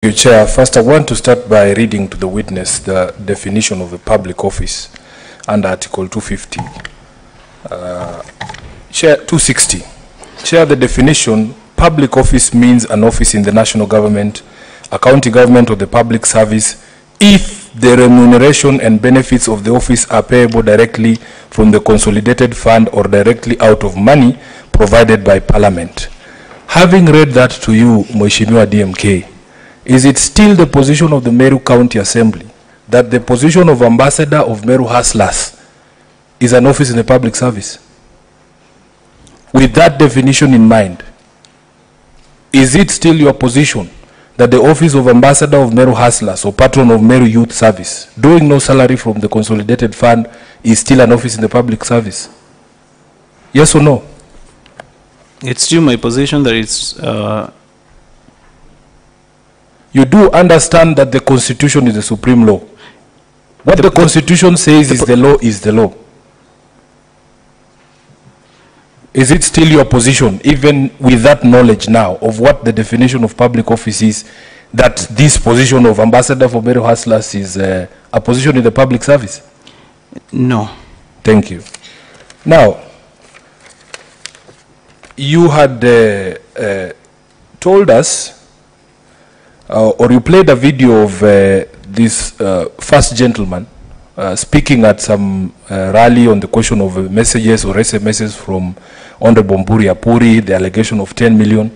You, Chair. First, I want to start by reading to the witness the definition of a public office under Article 250. Chair, 260. Chair, the definition, public office means an office in the national government, a county government, or the public service if the remuneration and benefits of the office are payable directly from the consolidated fund or directly out of money provided by Parliament. Having read that to you, Mheshimiwa DMK, is it still the position of the Meru County Assembly that the position of Ambassador of Meru Hustlers is an office in the public service? With that definition in mind, is it still your position that the office of Ambassador of Meru Hustlers or Patron of Meru Youth Service, doing no salary from the consolidated fund, is still an office in the public service? Yes or no? It's still my position that it's... You do understand that the Constitution is the supreme law. What the Constitution says is the law is the law. Is it still your position, even with that knowledge now of what the definition of public office is, that this position of Ambassador for Meru Hustlers is a position in the public service? No. Thank you. Now, you had told us, or you played a video of this first gentleman speaking at some rally on the question of messages or SMSs from Honorable Mburi Apuri, the allegation of 10 million.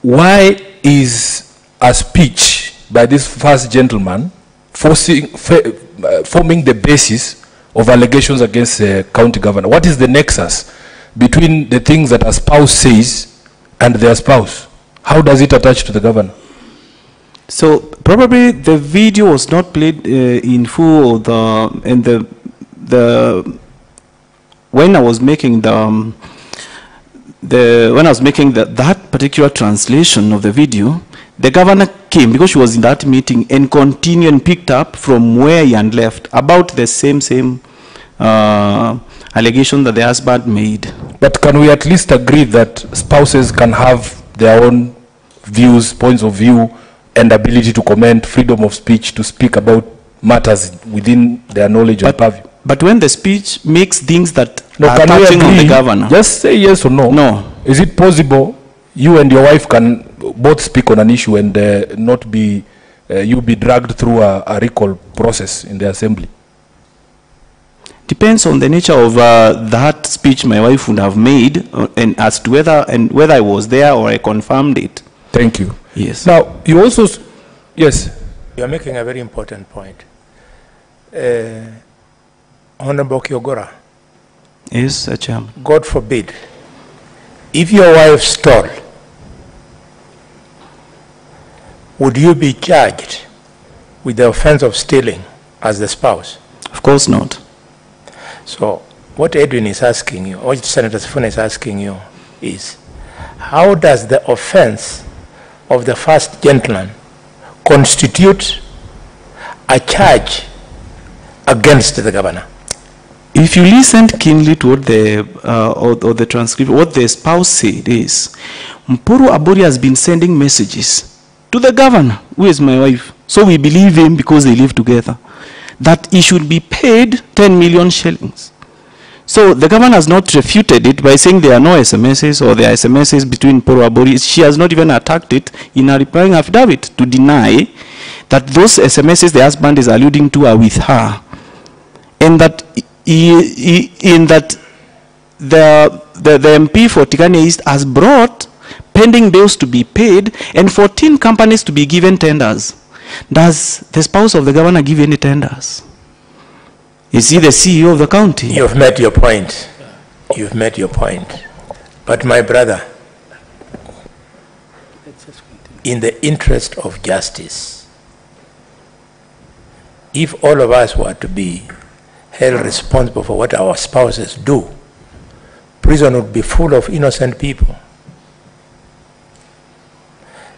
Why is a speech by this first gentleman forming the basis of allegations against the county governor? What is the nexus between the things that a spouse says and their spouse? How does it attach to the governor? So probably the video was not played in full, or when I was making that particular translation of the video, the governor came because she was in that meeting and continued and picked up from where he had left about the same allegation that the husband made. But can we at least agree that spouses can have their own views, points of view, and ability to comment, freedom of speech, to speak about matters within their knowledge and purview? But when the speech makes things that are touching on the governor... Just say yes or no. No. Is it possible you and your wife can both speak on an issue and not be, you be dragged through a recall process in the assembly? Depends on the nature of that speech my wife would have made, and as to whether I was there or I confirmed it. Thank you. Yes. Now, you also... Yes. You are making a very important point. Honorable Kyogora. Yes, Chairman. God forbid, if your wife stole, would you be charged with the offense of stealing as the spouse? Of course not. So, what Edwin is asking you, or Senator Sifuna is asking you, is how does the offense of the first gentleman constitute a charge against the governor? If you listen keenly to what the transcript, what the spouse said is, Mpuru Aburi has been sending messages to the governor, who is my wife. So we believe him because they live together, that he should be paid 10 million shillings. So the governor has not refuted it by saying there are no SMSs or there are SMSs between Mpuru Aburi. She has not even attacked it in her replying affidavit to deny that those SMSs the husband is alluding to are with her, and that the MP for Tikane East has brought pending bills to be paid and 14 companies to be given tenders. Does the spouse of the governor give any tenders? Is he the CEO of the county? You've made your point. You've made your point. But my brother, in the interest of justice, if all of us were to be held responsible for what our spouses do, prison would be full of innocent people.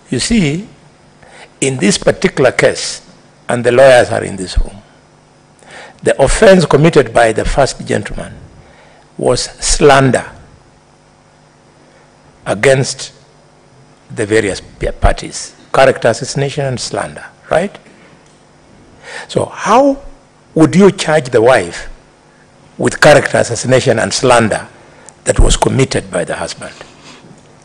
You see, in this particular case, and the lawyers are in this room, the offense committed by the first gentleman was slander against the various parties. character assassination and slander, right? So how would you charge the wife with character assassination and slander that was committed by the husband?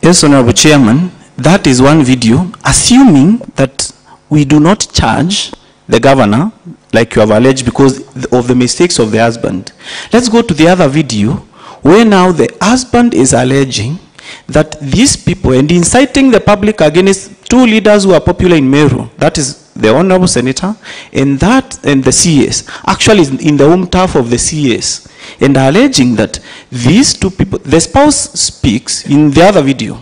Yes, Honorable Chairman, that is one video, assuming that we do not charge the governor, like you have alleged, because of the mistakes of the husband. Let's go to the other video, where now the husband is alleging that these people, and inciting the public against two leaders who are popular in Meru, that is the Honorable Senator, and the CS, actually in the home turf of the CS, and alleging that these two people, the spouse speaks in the other video.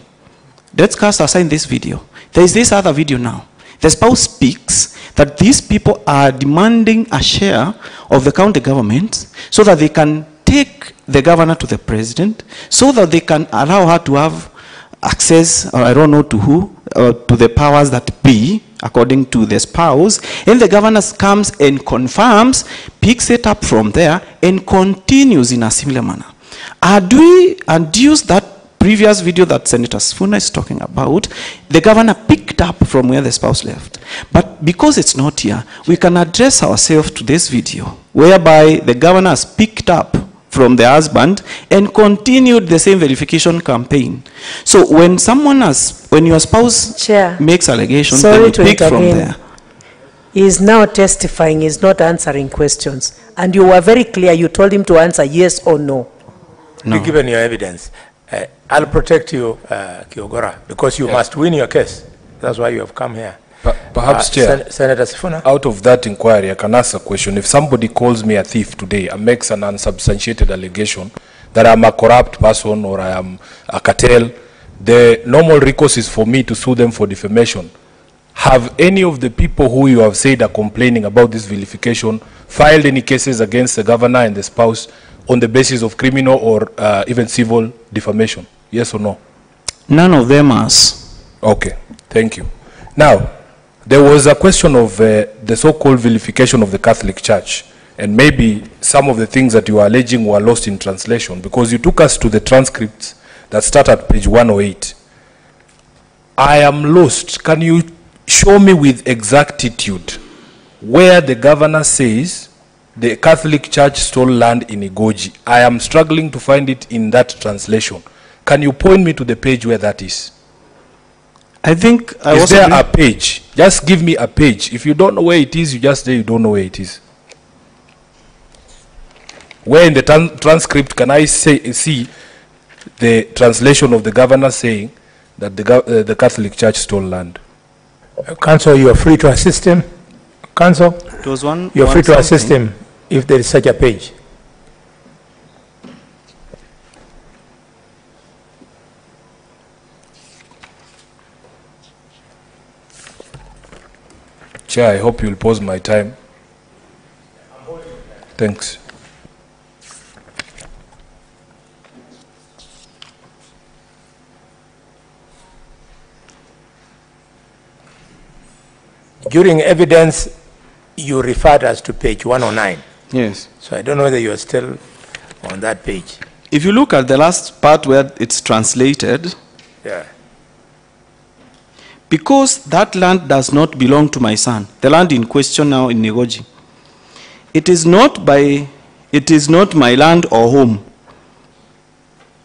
Let's cast aside this video. There is this other video now. The spouse speaks that these people are demanding a share of the county government so that they can take the governor to the president, so that they can allow her to have access, or I don't know to who, to the powers that be, according to the spouse. And the governor comes and confirms, picks it up from there, and continues in a similar manner. Do we adduce that previous video that Senator Sifuna is talking about, the governor picked up from where the spouse left? But because it's not here, we can address ourselves to this video, whereby the governor has picked up from the husband and continued the same verification campaign. So when your spouse makes allegations, then you pick from there. He is now testifying, he is not answering questions. And you were very clear, you told him to answer yes or no. No. You've given your evidence. I'll protect you, Kiogora, because you must win your case. That's why you have come here. Perhaps, Chair, Senator Sifuna? out of that inquiry, I can ask a question. If somebody calls me a thief today and makes an unsubstantiated allegation that I'm a corrupt person or I am a cartel, the normal recourse is for me to sue them for defamation. Have any of the people who you have said are complaining about this vilification filed any cases against the governor and the spouse on the basis of criminal or even civil defamation? Yes or no? None of them has. Okay, thank you. Now, there was a question of the so-called vilification of the Catholic Church, and maybe some of the things that you are alleging were lost in translation, because you took us to the transcripts that start at page 108. I am lost. Can you show me with exactitude where the governor says the Catholic Church stole land in Igoji? I am struggling to find it in that translation. Can you point me to the page where that is? I think is there a page? Just give me a page. If you don't know where it is, you just say you don't know where it is. Where in the transcript can I see the translation of the governor saying that the Catholic Church stole land? Counsel, you are free to assist him. Counsel, it was you are free to assist him if there is such a page. Chair, I hope you'll pause my time. Thanks. During evidence, you referred us to page 109. Yes. So I don't know whether you are still on that page. If you look at the last part where it's translated, yeah. Because that land does not belong to my son, the land in question now in Nigoji, it is not my land or home.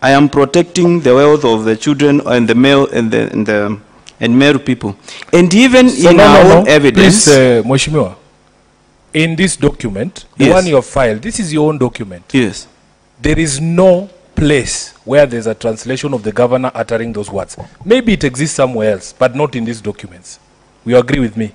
I am protecting the wealth of the children and the male and Meru people. And even so in our own evidence. Please, Mheshimiwa, in this document, the one you have filed, this is your own document. Yes. There is no place where there's a translation of the governor uttering those words. Maybe it exists somewhere else, but not in these documents. You agree with me?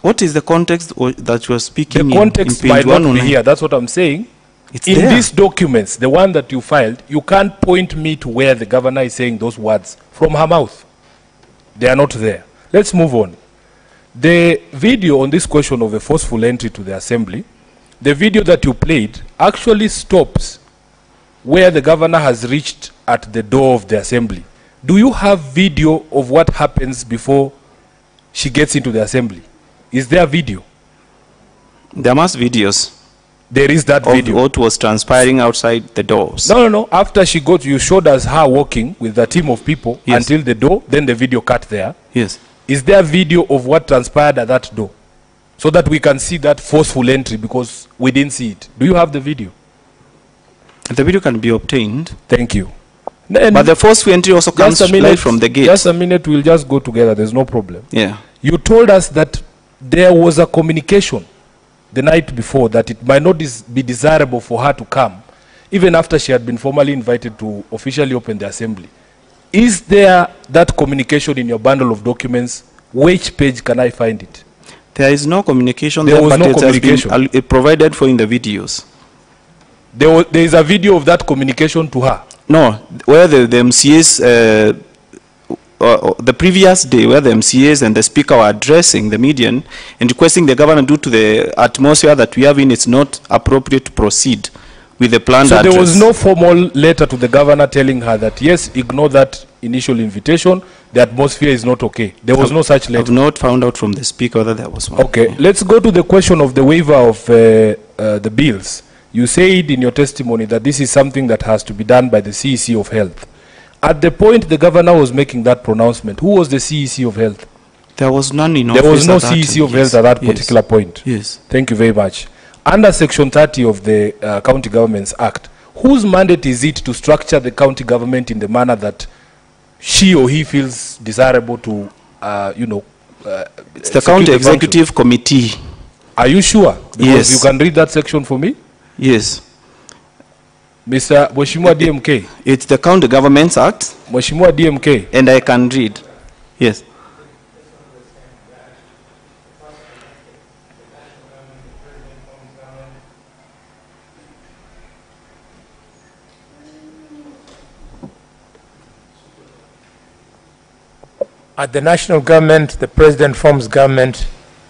What is the context that you are speaking in? The context might not be here. That's what I'm saying. It's in there. These documents, the one that you filed, you can't point me to where the governor is saying those words from her mouth. They are not there. Let's move on. The video on this question of a forceful entry to the assembly, the video that you played actually stops where the governor has reached at the door of the assembly. Do you have video of what happens before she gets into the assembly? Is there video? There must videos. There is that video. What was transpiring outside the doors. No. After she got, you showed us her walking with a team of people until the door, then the video cut there. Yes. Is there a video of what transpired at that door? So that we can see that forceful entry, because we didn't see it. Do you have the video? The video can be obtained. Thank you. But the forceful entry also comes right from the gate. Just a minute, we'll just go together. There's no problem. Yeah. You told us that there was a communication the night before that it might not be desirable for her to come, even after she had been formally invited to officially open the assembly. Is there that communication in your bundle of documents? Which page can I find it? There is no communication There there, was but no it communication. has been provided for in the videos. There is a video of that communication to her. No, where the MCAs, the previous day, where the MCAs and the speaker were addressing the median and requesting the governor, due to the atmosphere that we have in, it's not appropriate to proceed with the planned So address. there was no formal letter to the governor telling her that, yes, ignore that initial invitation, the atmosphere is not okay. There was no such I've letter. not found out from the speaker whether there was one. Okay, let's go to the question of the waiver of the bills. You said in your testimony that this is something that has to be done by the CEC of Health. At the point the governor was making that pronouncement, who was the CEC of Health? There was none in office. There was no at that CEC time. of Health at that particular point. Yes. Thank you very much. Under Section 30 of the County Governments Act, whose mandate is it to structure the county government in the manner that she or he feels desirable to, It's the county executive committee. Are you sure? Because Yes. you can read that section for me. Yes. Mr. Mheshimiwa DMK. It's the County Governments Act, Mheshimiwa DMK. and I can read. Yes. At the national government, the president forms government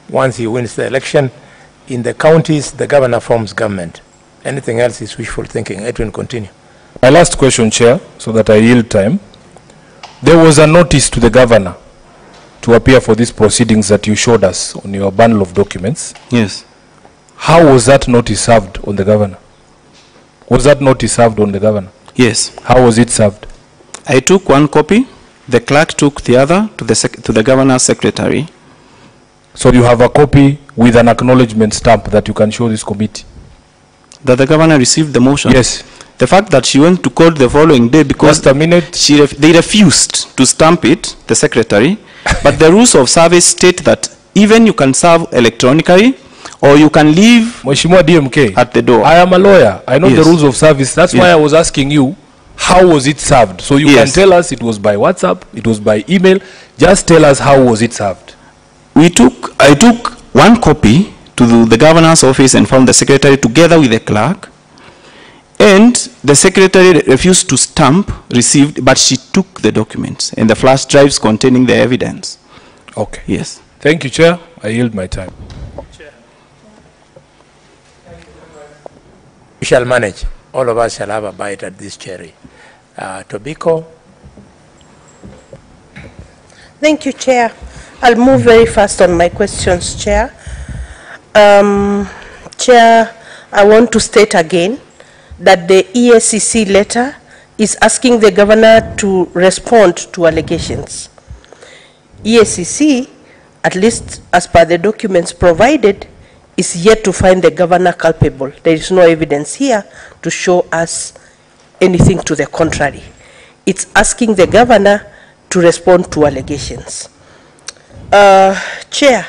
once he wins the election. In the counties, the governor forms government. Anything else is wishful thinking. Edwin, continue. My last question, Chair, so that I yield time. There was a notice to the governor to appear for these proceedings that you showed us on your bundle of documents. Yes. How was that notice served on the governor? Was that notice served on the governor? Yes. How was it served? I took one copy. The clerk took the other to the governor's secretary. So you have a copy with an acknowledgement stamp that you can show this committee? That the governor received the motion. Yes. The fact that she went to court the following day because Just a minute. they refused to stamp it, the secretary, but the rules of service state that even you can serve electronically or you can leave Mheshimiwa DMK, at the door. I am a lawyer. I know Yes. the rules of service. That's why I was asking you, how was it served? So you Yes. can tell us it was by WhatsApp, it was by email. Just tell us how was it served. I took one copy to the governor's office and found the secretary together with the clerk. And the secretary refused to stamp, received, but she took the documents and the flash drives containing the evidence. Okay. Yes. Thank you, Chair. I yield my time. We shall manage. All of us shall have a bite at this cherry. Tobiko. Thank you, Chair. I'll move very fast on my questions, Chair. Chair, I want to state again that the EACC letter is asking the governor to respond to allegations. EACC, at least as per the documents provided, is yet to find the governor culpable. There is no evidence here to show us anything to the contrary. It's asking the governor to respond to allegations. Chair,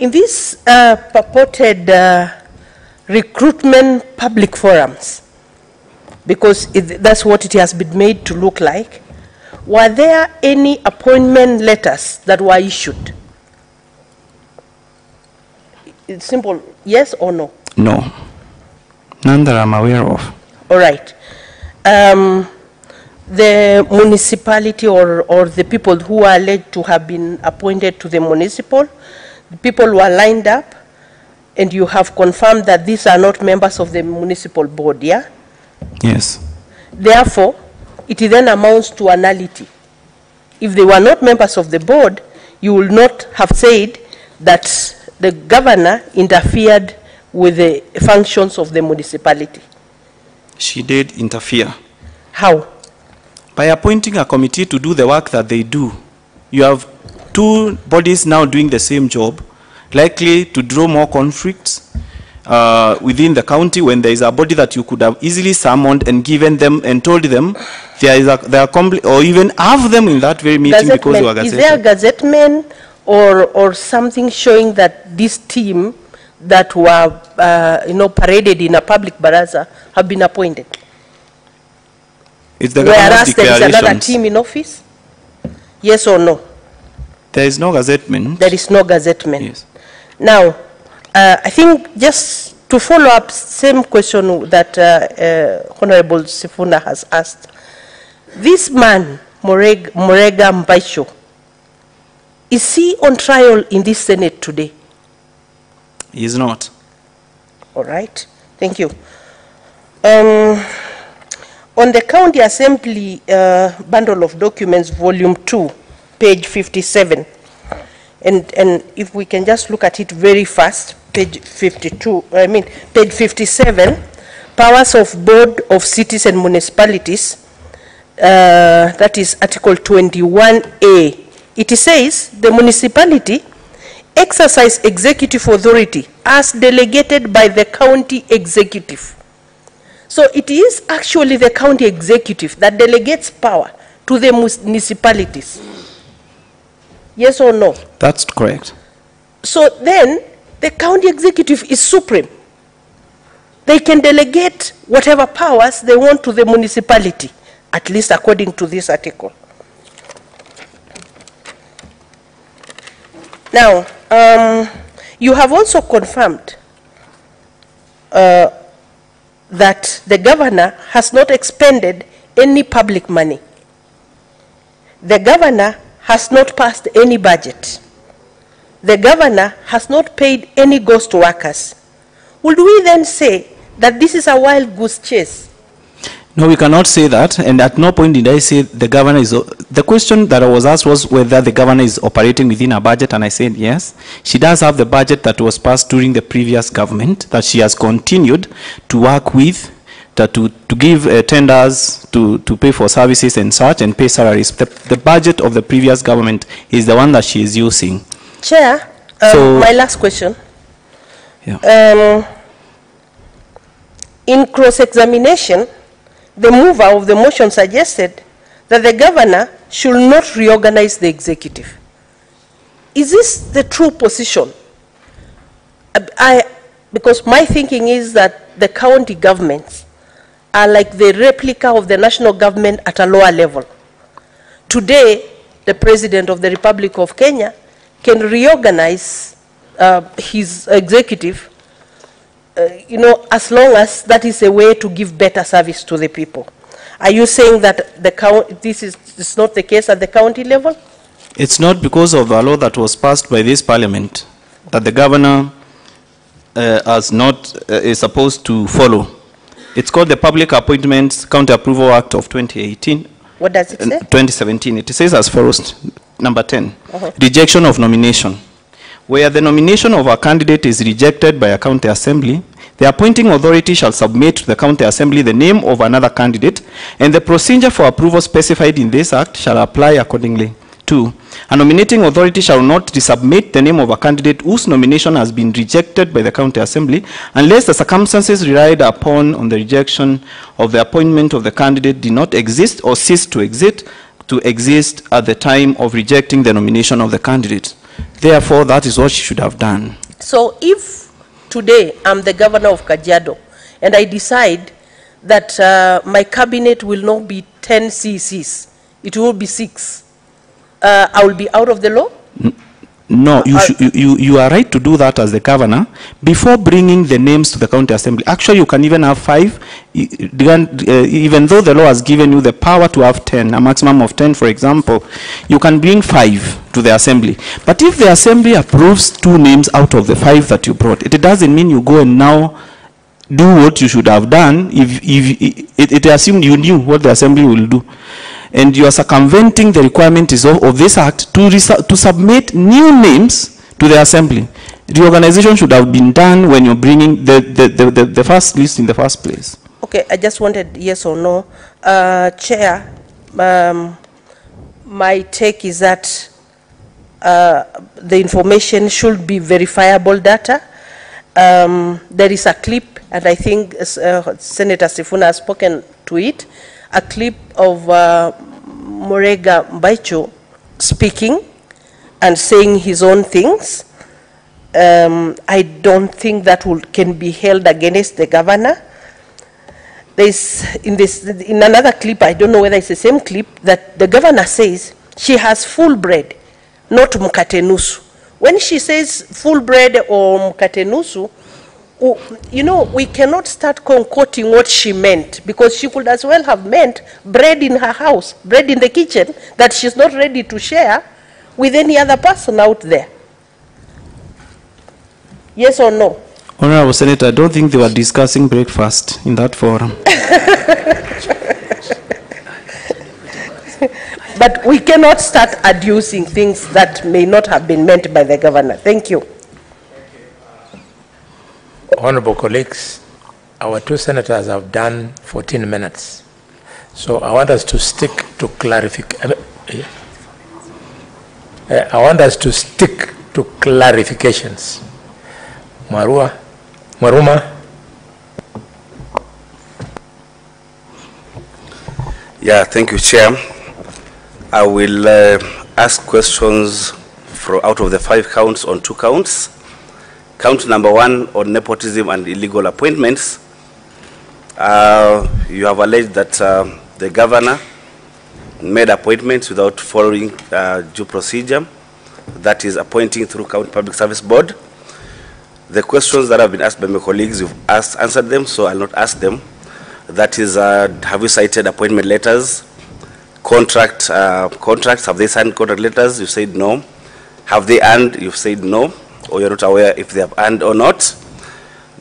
in these purported recruitment public forums, because that's what it has been made to look like, were there any appointment letters that were issued? It's simple, yes or no? No. None that I'm aware of. All right. The municipality or the people who are alleged to have been appointed to the municipal, the people who are lined up, and you have confirmed that these are not members of the municipal board, yeah? Yes. Therefore, it then amounts to a nullity. If they were not members of the board, you will not have said that the governor interfered with the functions of the municipality. She did interfere. How? By appointing a committee to do the work that they do. You have two bodies now doing the same job, likely to draw more conflicts within the county when there is a body that you could have easily summoned and given them and told them or even have them in that very meeting because you are gazetted. Is there a gazettement or something showing that this team that were paraded in a public baraza have been appointed? It's the Whereas there is another declarations. team in office? Yes or no? There is no gazettement. There is no gazettement. Yes. Now, I think just to follow up, same question that Honorable Sifuna has asked. This man, Morega Mbaisho, is he on trial in this Senate today? He is not. All right, thank you. On the County Assembly bundle of documents, volume 2, page 57, and if we can just look at it very fast, page 57, powers of Board of Cities and Municipalities, that is Article 21A. It says the municipality exercise executive authority as delegated by the county executive. So it is actually the county executive that delegates power to the municipalities. Yes or no? That's correct. So then the county executive is supreme. They can delegate whatever powers they want to the municipality, at least according to this article. Now, you have also confirmed that the governor has not expended any public money. The governor has not passed any budget. The governor has not paid any ghost workers. Would we then say that this is a wild goose chase? No, we cannot say that, and at no point did I say the governor is... The question that I was asked was whether the governor is operating within a budget, and I said yes. She does have the budget that was passed during the previous government that she has continued to work with, to give tenders, to pay for services and such, and pay salaries. The budget of the previous government is the one that she is using. Chair, my last question. Yeah. In cross-examination, the mover of the motion suggested that the governor should not reorganize the executive. Is this the true position? Because my thinking is that the county governments are like the replica of the national government at a lower level. Today, the President of the Republic of Kenya can reorganize his executive as long as that is a way to give better service to the people. Are you saying that this is not the case at the county level? It's not because of the law that was passed by this parliament that the governor is supposed to follow. It's called the Public Appointments County Approval Act of 2018. What does it say? 2017. It says as follows, number 10, rejection of nomination. Where the nomination of a candidate is rejected by a county assembly, the appointing authority shall submit to the county assembly the name of another candidate, and the procedure for approval specified in this act shall apply accordingly. 2, a nominating authority shall not resubmit the name of a candidate whose nomination has been rejected by the county assembly unless the circumstances relied upon on the rejection of the appointment of the candidate did not exist or cease to exist at the time of rejecting the nomination of the candidate. Therefore, that is what she should have done. So if today I'm the governor of Kajiado and I decide that my cabinet will not be 10 CCs, it will be 6, I will be out of the law? No, you are right to do that as the governor before bringing the names to the county assembly. Actually, you can even have 5, even though the law has given you the power to have 10, a maximum of 10, for example, you can bring 5 to the assembly. But if the assembly approves 2 names out of the 5 that you brought, it doesn't mean you go and now do what you should have done if it assumed you knew what the assembly will do. And you are circumventing the requirements of this act to submit new names to the assembly. Reorganization should have been done when you're bringing the first list in the first place. Okay, I just wanted yes or no. Chair, my take is that the information should be verifiable data. There is a clip, and I think Senator Sifuna has spoken to it, a clip of Morega Mbaicho speaking and saying his own things. I don't think that can be held against the governor. There's in another clip, I don't know whether it's the same clip, that the governor says she has full bread, not mkate nusu. When she says full bread or mkate nusu, you know, we cannot start concocting what she meant, because she could as well have meant bread in her house, bread in the kitchen, that she's not ready to share with any other person out there. Yes or no? Honorable Senator, I don't think they were discussing breakfast in that forum. But we cannot start adducing things that may not have been meant by the governor. Thank you. Honorable colleagues, our two senators have done 14 minutes. So I want us to stick to clarification. I want us to stick to clarifications. Maruma. Yeah, thank you, Chair. I will ask questions out of the 5 counts on 2 counts. Count number 1 on nepotism and illegal appointments. You have alleged that the governor made appointments without following due procedure, that is appointing through County Public Service Board. The questions that have been asked by my colleagues, you've answered them, so I'll not ask them. That is, have you cited appointment letters? Contracts, have they signed contract letters? You said no. Have they earned? You've said no, or you're not aware if they have earned or not.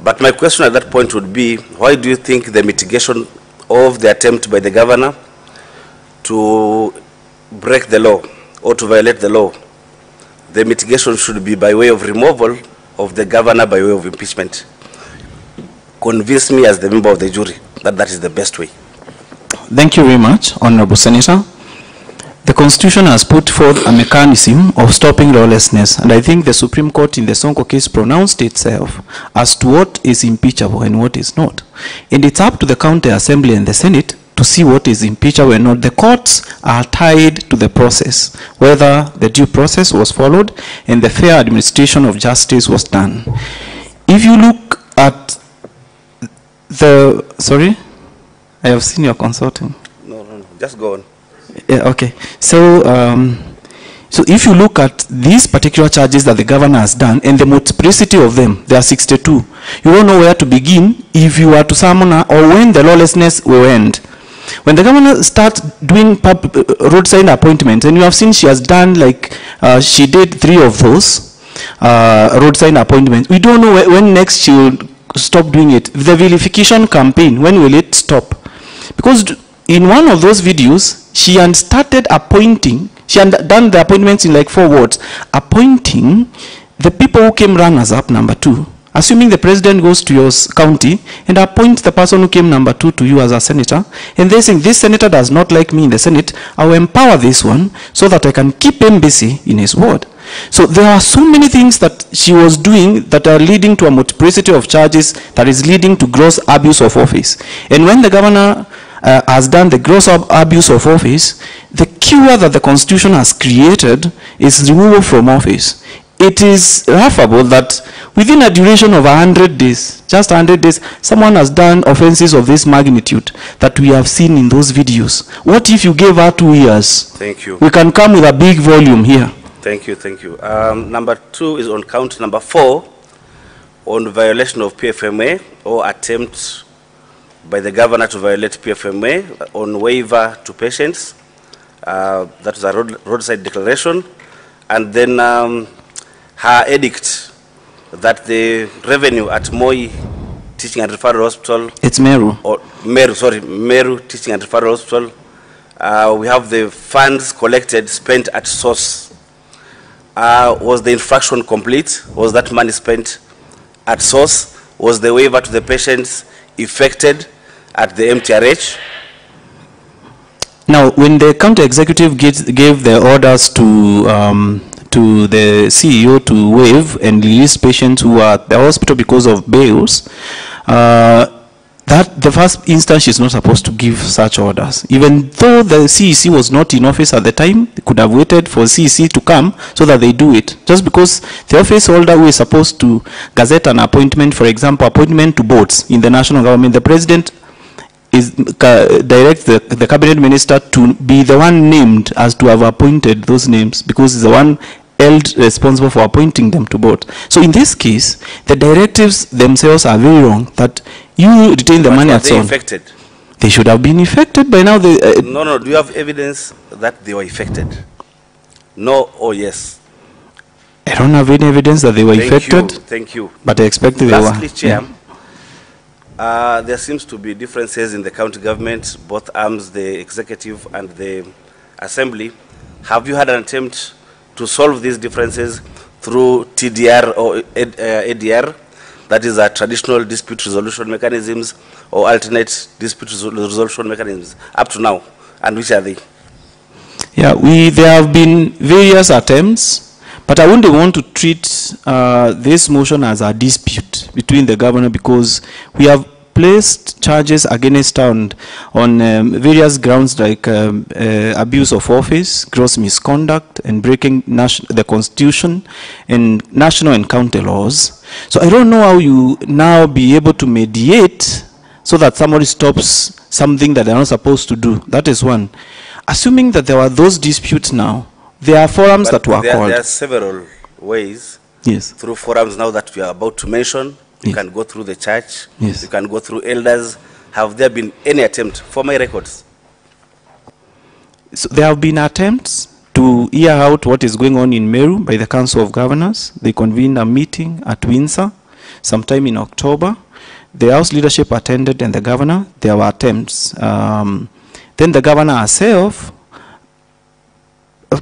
But my question at that point would be, why do you think the mitigation of the attempt by the governor to break the law or to violate the law, the mitigation should be by way of removal of the governor by way of impeachment? Convince me as the member of the jury that that is the best way. Thank you very much, Honorable Senator. The Constitution has put forth a mechanism of stopping lawlessness, and I think the Supreme Court in the Sonko case pronounced itself as to what is impeachable and what is not. And it's up to the County Assembly and the Senate to see what is impeachable and not. The courts are tied to the process, whether the due process was followed and the fair administration of justice was done. If you look at the, sorry, I have seen your consulting. No, just go on. Yeah, okay. So, so if you look at these particular charges that the governor has done and the multiplicity of them, there are 62. You don't know where to begin if you are to summon her or when the lawlessness will end. When the governor starts doing roadside appointments, and you have seen she has done like, she did 3 of those roadside appointments. We don't know when next she will stop doing it. The vilification campaign, when will it stop? Because in one of those videos, she had started appointing, she had done the appointments in like 4 words, appointing the people who came runners-up number 2. Assuming the president goes to your county and appoints the person who came number 2 to you as a senator, and they saying, this senator does not like me in the Senate, I will empower this one so that I can keep him busy in his ward. So there are so many things that she was doing that are leading to a multiplicity of charges that is leading to gross abuse of office. And when the governor has done the gross abuse of office, the cure that the Constitution has created is removal from office. It is laughable that within a duration of 100 days, just 100 days, someone has done offenses of this magnitude that we have seen in those videos. What if you gave her 2 years? Thank you. We can come with a big volume here. Thank you, thank you. Number 2 is on count number 4, on violation of PFMA or attempt by the governor to violate PFMA on waiver to patients. That was a roadside declaration. And then her edict that the revenue at Moi Teaching and Referral Hospital. It's Meru. Or Meru Teaching and Referral Hospital. We have the funds collected, spent at source. Was the infraction complete? Was that money spent at source? Was the waiver to the patients effected at the MTRH? Now, when the county executive gave the orders to to the CEO to waive and release patients who are at the hospital because of bails, that the first instance she's not supposed to give such orders. Even though the CEC was not in office at the time, they could have waited for CEC to come so that they do it. Just because the office holder who is supposed to gazette an appointment, for example, appointment to boards in the national government, the president is directs the cabinet minister to be the one named as to have appointed those names, because he's the one held responsible for appointing them to board. So in this case, the directives themselves are very wrong, that you retain the money at all. Affected? They should have been affected by now. No, do you have evidence that they were affected? No or yes? I don't have any evidence that they were affected. Thank you. But I expect they were. Lastly, Chair, there seems to be differences in the county government, both arms, the executive and the assembly. Have you had an attempt to solve these differences through TDR or ADR, that is traditional dispute resolution mechanisms, or alternate dispute resolution mechanisms up to now, and which are they? Yeah, there have been various attempts, but I wouldn't want to treat this motion as a dispute between the governor, because we have placed charges against her on various grounds like abuse of office, gross misconduct, and breaking the constitution and national and county laws. So I don't know how you now be able to mediate so that somebody stops something that they're not supposed to do. That is one. Assuming that there were those disputes now, there are forums that were called. There are several ways. Yes. Through forums now that we are about to mention. You can go through the church. Yes. You can go through elders. Have there been any attempt, for my records? So there have been attempts to hear out what is going on in Meru by the Council of Governors. They convened a meeting at Windsor sometime in October. The House leadership attended and the governor. There were attempts. Then the governor herself,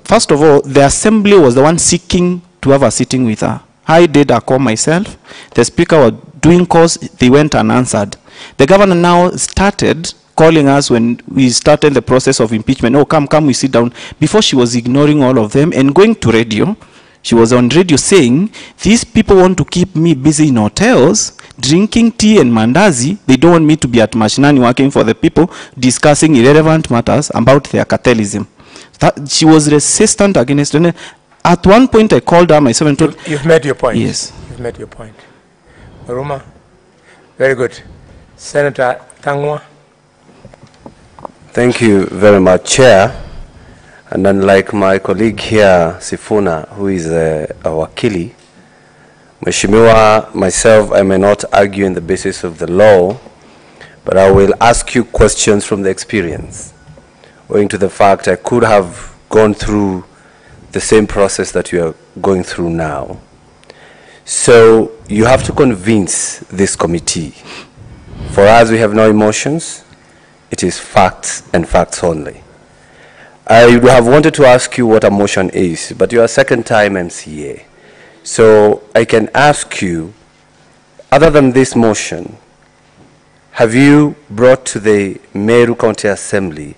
first of all, the assembly was the one seeking to have a sitting with her. I did a call myself. The speaker was doing calls. They went unanswered. The governor now started calling us when we started the process of impeachment. Oh, come, we sit down. Before, she was ignoring all of them and going to radio. She was on radio saying, these people want to keep me busy in hotels, drinking tea and mandazi. They don't want me to be at Mashinani working for the people, discussing irrelevant matters about their cartelism. She was resistant against it. At one point, I called her myself and told... You've made your point. Yes. You've made your point. Maruma, very good. Senator Tangwa. Thank you very much, Chair. And unlike my colleague here, Sifuna, who is a wakili, Mheshimiwa, myself, I may not argue on the basis of the law, but I will ask you questions from the experience, owing to the fact I could have gone through the same process that you are going through now. So you have to convince this committee. For us, we have no emotions. It is facts and facts only. I would have wanted to ask you what a motion is, but you are second-time MCA. So I can ask you, other than this motion, have you brought to the Meru County Assembly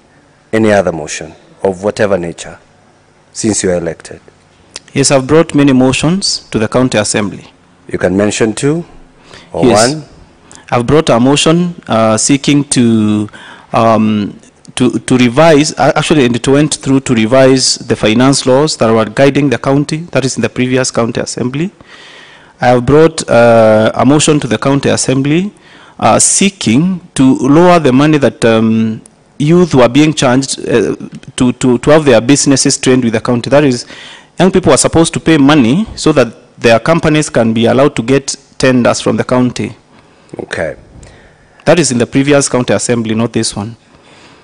any other motion of whatever nature since you are elected? Yes, I've brought many motions to the County Assembly. You can mention two or yes. one? I've brought a motion seeking to revise, actually it went through to revise the finance laws that were guiding the county, that is in the previous County Assembly. I have brought a motion to the County Assembly seeking to lower the money that youth were being charged to have their businesses trained with the county. That is, young people are supposed to pay money so that their companies can be allowed to get tenders from the county. Okay. That is in the previous County Assembly, not this one.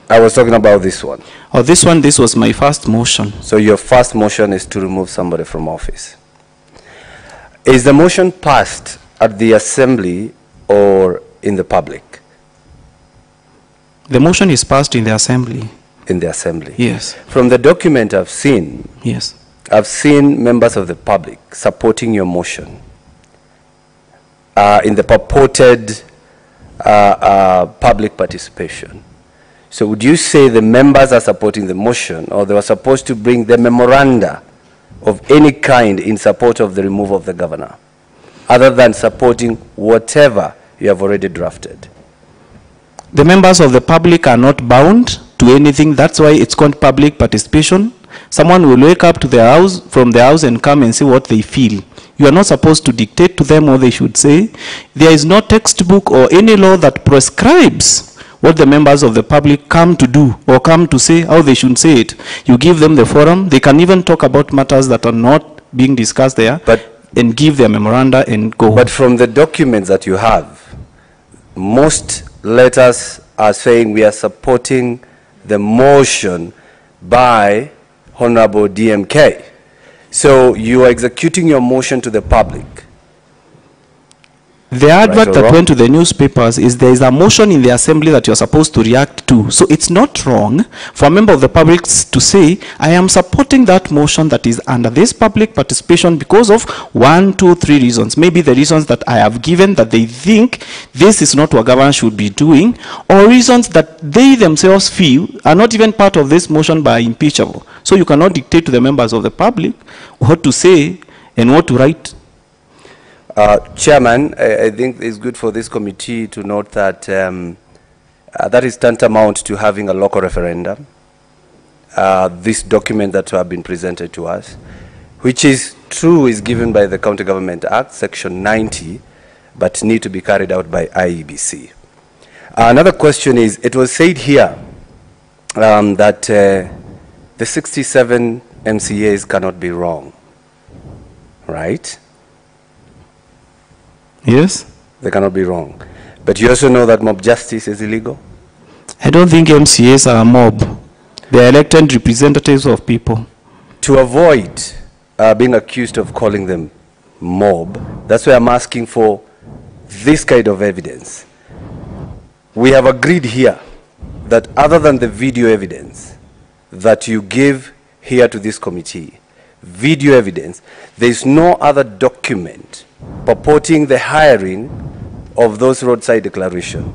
I was talking about this one. Oh, this one, this was my first motion. So your first motion is to remove somebody from office. Is the motion passed at the Assembly or in the public? The motion is passed in the Assembly. In the Assembly? Yes. From the document I've seen, yes, I've seen members of the public supporting your motion in the purported public participation. So would you say the members are supporting the motion, or they were supposed to bring the memoranda of any kind in support of the removal of the governor, other than supporting whatever you have already drafted? The members of the public are not bound to anything. That's why it's called public participation. Someone will wake up to their house, from their house, and come and say what they feel. You are not supposed to dictate to them what they should say. There is no textbook or any law that prescribes what the members of the public come to do or come to say, how they should say it. You give them the forum. They can even talk about matters that are not being discussed there, and give their memoranda and go. But from the documents that you have, most letters are saying we are supporting the motion by Honorable DMK. So you are executing your motion to the public. The advert Right or that wrong? went to the newspapers is there is a motion in the assembly that you're supposed to react to. So it's not wrong for a member of the public to say, I am supporting that motion that is under this public participation because of 1, 2, 3 reasons. Maybe the reasons that I have given that they think this is not what government should be doing, or reasons that they themselves feel are not even part of this motion but are impeachable. So you cannot dictate to the members of the public what to say and what to write. Chairman, I think it's good for this committee to note that that is tantamount to having a local referendum. This document that have been presented to us, which is true, is given by the County Government Act, Section 90, but need to be carried out by IEBC. Another question is, it was said here that the 67 MCAs cannot be wrong, right? Yes? They cannot be wrong. But you also know that mob justice is illegal? I don't think MCAs are a mob. They are elected representatives of people. To avoid being accused of calling them mob, that's why I'm asking for this kind of evidence. We have agreed here that other than the video evidence that you give here to this committee, video evidence, there is no other document purporting the hiring of those roadside declarations,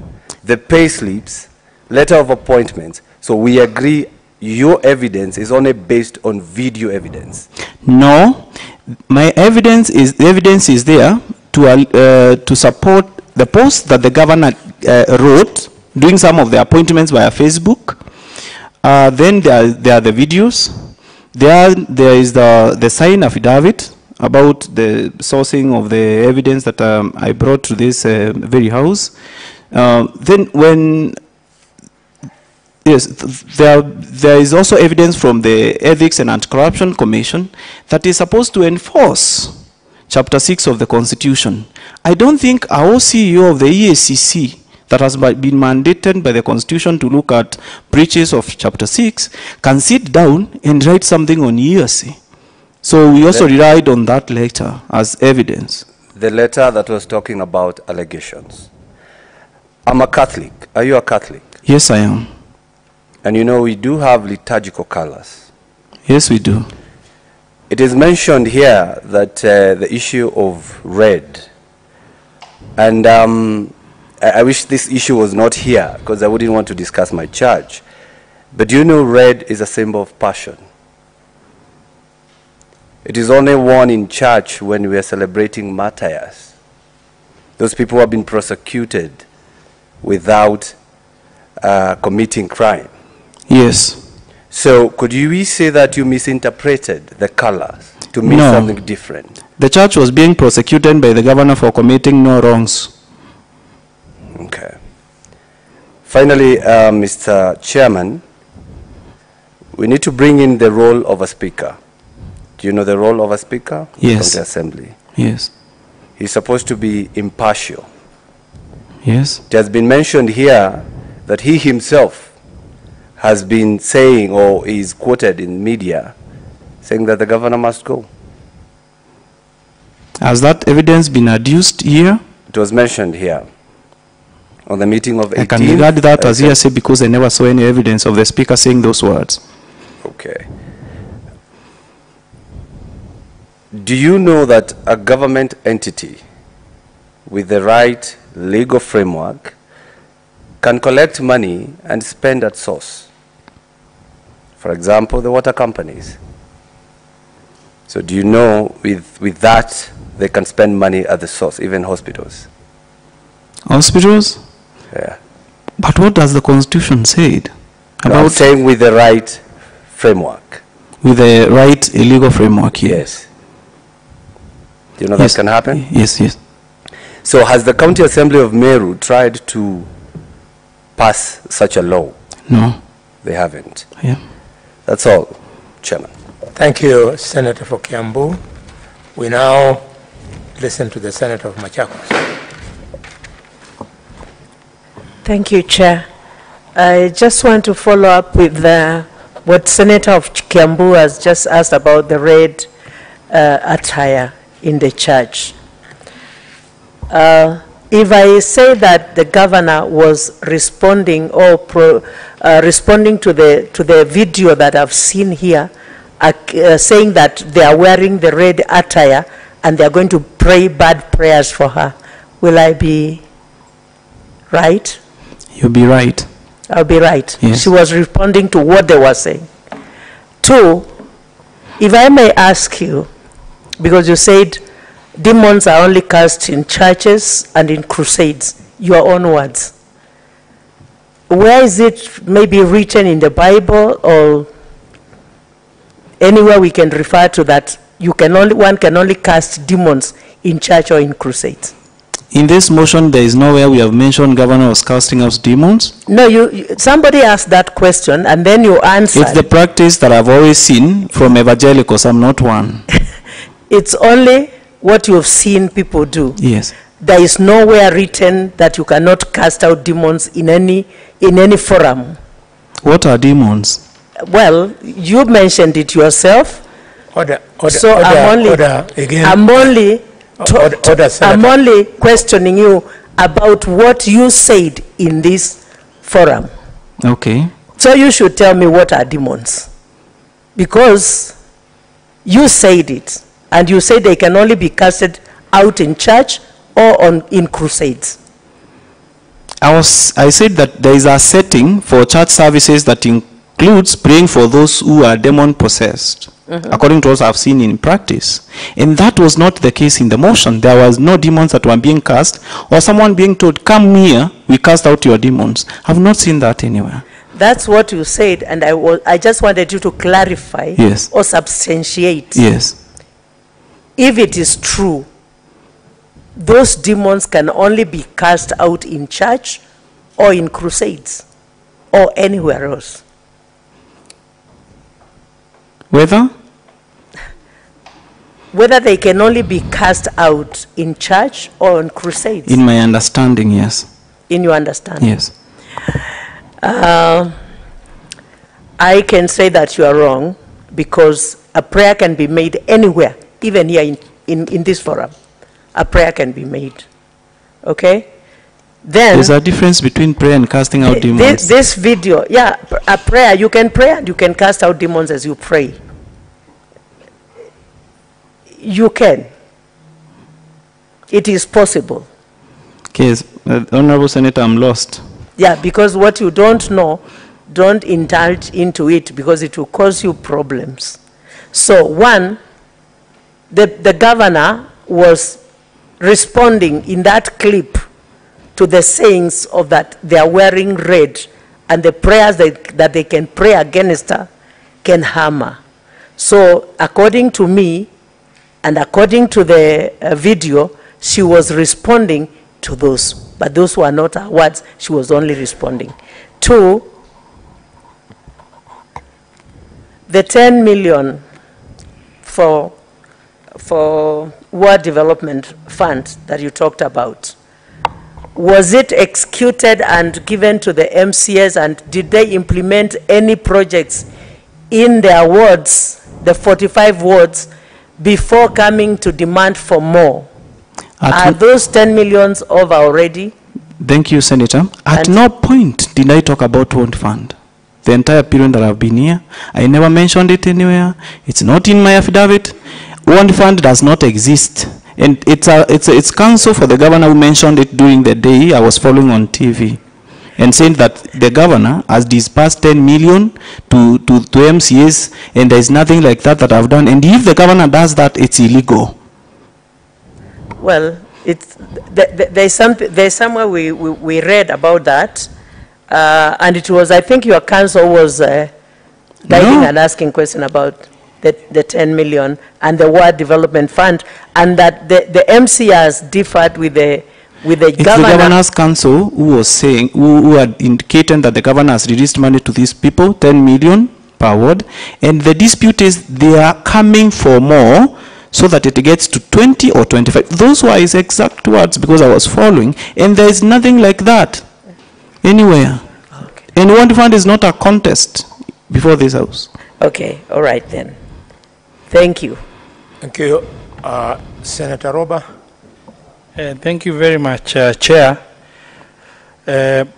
the pay slips, letter of appointments. So we agree your evidence is only based on video evidence. No, my evidence is there to support the post that the governor wrote doing some of the appointments via Facebook. Then there are the videos. There is the signed affidavit about the sourcing of the evidence that I brought to this very house. Then when, yes, there is also evidence from the Ethics and Anti-Corruption Commission that is supposed to enforce Chapter 6 of the Constitution. I don't think our CEO of the EACC that has been mandated by the Constitution to look at breaches of Chapter 6 can sit down and write something on EAC. So we also relied on that letter as evidence. The letter that was talking about allegations. I'm a Catholic. Are you a Catholic? Yes, I am. And you know we do have liturgical colors. Yes, we do. It is mentioned here that the issue of red, and I wish this issue was not here because I wouldn't want to discuss my church. But you know red is a symbol of passion. It is only worn in church when we are celebrating martyrs. Those people who have been prosecuted without committing crime. Yes. So could you say that you misinterpreted the colors to mean something different? The church was being prosecuted by the governor for committing no wrongs. Okay. Finally, Mr. Chairman, we need to bring in the role of a speaker. Do you know the role of a speaker? Yes. From the assembly. Yes. He's supposed to be impartial. Yes. It has been mentioned here that he himself has been saying, or is quoted in media, saying that the governor must go. Has that evidence been adduced here? It was mentioned here on the meeting of 18th. I can regard that as hearsay because I never saw any evidence of the speaker saying those words. Okay. Do you know that a government entity with the right legal framework can collect money and spend at source? For example, the water companies. So do you know with that they can spend money at the source, even hospitals? Hospitals? Yeah. But what does the Constitution say I'm about saying with the right framework. with the right legal framework here? Yes. Do you know Yes. that can happen? Yes, yes. So has the County Assembly of Meru tried to pass such a law? No. They haven't. Yeah. That's all, Chairman. Thank you, Senator for Kiambu. We now listen to the Senator of Machakos. Thank you, Chair. I just want to follow up with what Senator of Kiambu has just asked about the red attire in the church. If I say that the governor was responding or responding to the video that I've seen here, saying that they are wearing the red attire and they are going to pray bad prayers for her, will I be right? You'll be right. I'll be right. Yes. She was responding to what they were saying. Two, if I may ask you, because you said demons are only cast in churches and in crusades, your own words. Where is it maybe written in the Bible or anywhere we can refer to that one can only cast demons in church or in crusades? In this motion, there is nowhere we have mentioned governor was casting out demons. No, somebody asked that question and then you answered. It's the practice that I've always seen from evangelicals. I'm not one. It's only what you've seen people do. Yes. There is nowhere written that you cannot cast out demons in any forum. What are demons? Well, you mentioned it yourself. Order, So again. I'm only Senator. I'm only questioning you about what you said in this forum. Okay. So you should tell me what are demons. Because you said it, and you say they can only be casted out in church or in crusades. I said that there is a setting for church services that includes praying for those who are demon possessed. According to what I've seen in practice. And that was not the case in the motion. There was no demons that were being cast, or someone being told, come here, we cast out your demons. I've not seen that anywhere. That's what you said, and I just wanted you to clarify Yes. or substantiate. Yes. If it is true, those demons can only be cast out in church or in crusades or anywhere else. Whether they can only be cast out in church or on crusades. In my understanding, yes. In your understanding? Yes. I can say that you are wrong because a prayer can be made anywhere, even here in this forum. A prayer can be made. Okay? Then there's a difference between prayer and casting out demons. This video, yeah, a prayer, you can pray and you can cast out demons as you pray. You can. It is possible. Okay, Honorable Senator, I'm lost. Yeah, because what you don't know, don't indulge into it because it will cause you problems. So one, the governor was responding in that clip to the sayings of that they are wearing red and the prayers that they can pray against her can harm her. So according to me, and according to the video, she was responding to those. But those were not her words. She was only responding. Two, the 10 million for Ward Development Fund that you talked about, was it executed and given to the MCAs, and did they implement any projects in their wards, the 45 wards, before coming to demand for more? Are those 10 millions over already? Thank you, Senator. At no point did I talk about Ward Fund. The entire period that I've been here, I never mentioned it anywhere. It's not in my affidavit. Ward Fund does not exist. And it's counsel for the governor who mentioned it during the day I was following on TV. and saying that the governor has disbursed 10 million to MCAs and there is nothing like that I've done. And if the governor does that, it's illegal. Well, there's somewhere we read about that, and it was, I think your counsel was guiding and asking question about the 10 million and the Ward Development Fund, and that the MCRs differed with the It's governor. the governor's council who was saying, who had indicated that the governor has released money to these people, 10 million per ward, and the dispute is they are coming for more so that it gets to 20 or 25. Those were his exact words because I was following, and there is nothing like that anywhere. Okay. And Ward Fund is not a contest before this house. Okay, all right then. Thank you. Thank you. Senator Roba. Thank you very much, Chair. In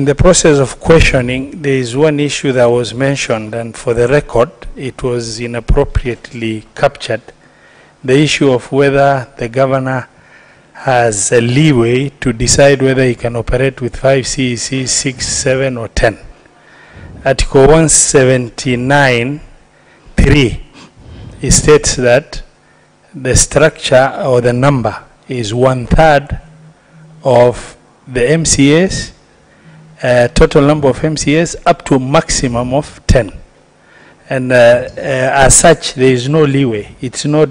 the process of questioning, there is one issue that was mentioned, and for the record, it was inappropriately captured. The issue of whether the governor has a leeway to decide whether he can operate with 5 CEC, 6, 7, or 10. Article 179(3) it states that the structure or the number is 1/3 of the MCAs, total number of MCAs, up to a maximum of 10. And as such, there is no leeway. It's not